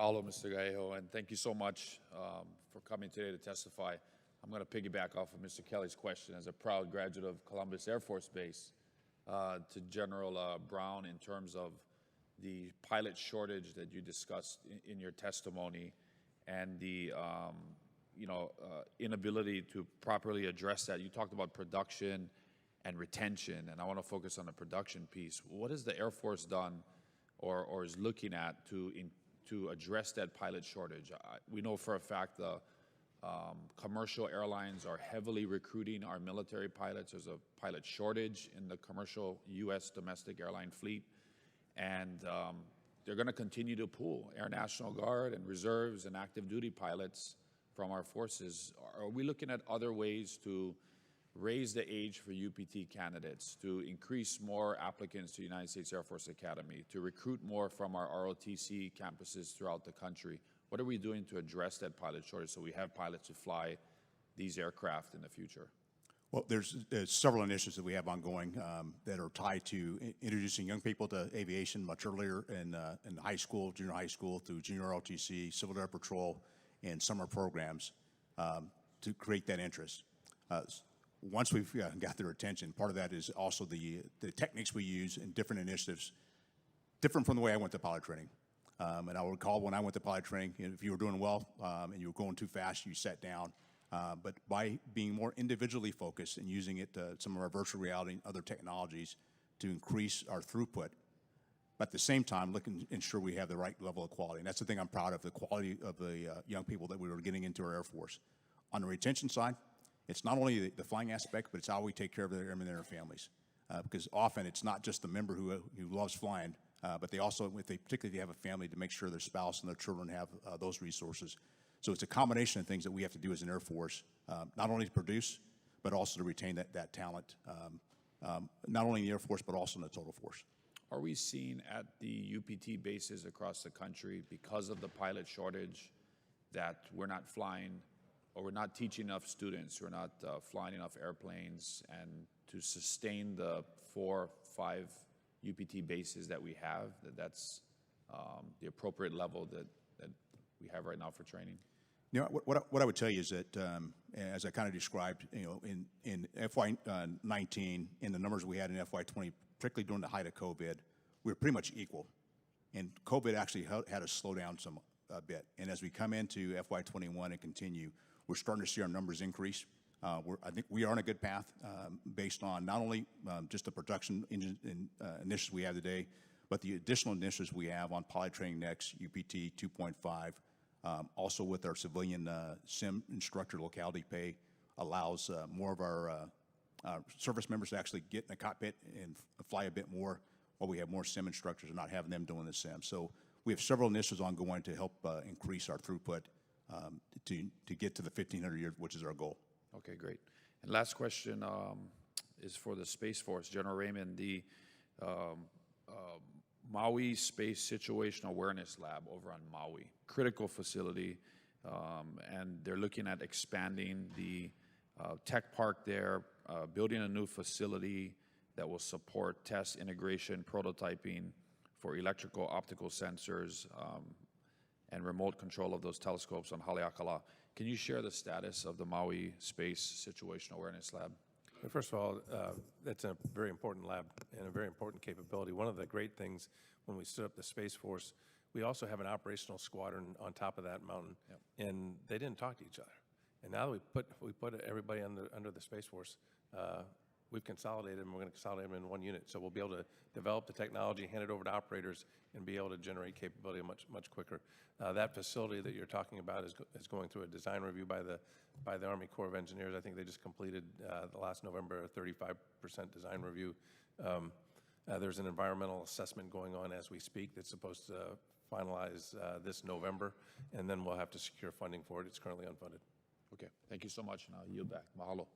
Mahalo, Mr. Kahele, and thank you so much for coming today to testify. I'm going to piggyback off of Mr. Kelly's question. As a proud graduate of Columbus Air Force Base, to General Brown, in terms of the pilot shortage that you discussed in your testimony and the inability to properly address that. You talked about production and retention, and I want to focus on the production piece. What has the Air Force done or is looking at to address that pilot shortage? We know for a fact the commercial airlines are heavily recruiting our military pilots. There's a pilot shortage in the commercial U.S. domestic airline fleet, and they're going to continue to pull Air National Guard and reserves and active duty pilots from our forces. Are we looking at other ways to raise the age for UPT candidates, to increase more applicants to United States Air Force Academy, to recruit more from our ROTC campuses throughout the country? What are we doing to address that pilot shortage so we have pilots to fly these aircraft in the future? Well, there's several initiatives that we have ongoing that are tied to introducing young people to aviation much earlier in high school, junior high school, through junior ROTC, Civil Air Patrol, and summer programs to create that interest. Once we've got their attention, part of that is also the techniques we use in different initiatives, different from the way I went to pilot training. And I would recall when I went to pilot training, if you were doing well and you were going too fast, you sat down. But by being more individually focused and using it, some of our virtual reality and other technologies to increase our throughput, but at the same time, looking to ensure we have the right level of quality. And that's the thing I'm proud of, the quality of the young people that we were getting into our Air Force. On the retention side, it's not only the flying aspect, but it's how we take care of their airmen and their families. Because often it's not just the member who loves flying, but they also, particularly if they have a family, to make sure their spouse and their children have those resources. So it's a combination of things that we have to do as an Air Force, not only to produce, but also to retain that talent, not only in the Air Force, but also in the total force. Are we seeing at the UPT bases across the country, because of the pilot shortage, that we're not flying or we're not teaching enough students, we're not flying enough airplanes, and to sustain the 4, 5 UPT bases that we have, that's the appropriate level that we have right now for training? You know, what I would tell you is that, as I kind of described, in FY19, in the numbers we had in FY20, particularly during the height of COVID, we were pretty much equal. And COVID actually had us slow down a bit. And as we come into FY21 and continue, we're starting to see our numbers increase. I think we are on a good path based on not only just the production initiatives we have today, but the additional initiatives we have on pilot training next, UPT 2.5, also with our civilian sim instructor locality pay, allows more of our service members to actually get in the cockpit and fly a bit more, while we have more sim instructors and not having them doing the sim. So we have several initiatives ongoing to help increase our throughput to get to the 1,500 a year, which is our goal. Okay, great. And last question is for the Space Force. General Raymond, the Maui Space Situational Awareness Lab over on Maui, critical facility, and they're looking at expanding the tech park there, building a new facility that will support test, integration, prototyping for electrical, optical sensors, and remote control of those telescopes on Haleakala. Can you share the status of the Maui Space Situational Awareness Lab? First of all, that's a very important lab and a very important capability. One of the great things when we stood up the Space Force, we also have an operational squadron on top of that mountain, and they didn't talk to each other. And now that we put everybody under the Space Force, we've consolidated them. We're going to consolidate them in one unit. So we'll be able to develop the technology, hand it over to operators, and be able to generate capability much quicker. That facility that you're talking about is going through a design review by the Army Corps of Engineers. I think they just completed the last November a 35% design review. There's an environmental assessment going on as we speak that's supposed to finalize this November, and then we'll have to secure funding for it. It's currently unfunded. Okay, thank you so much, and I'll yield back. Mahalo.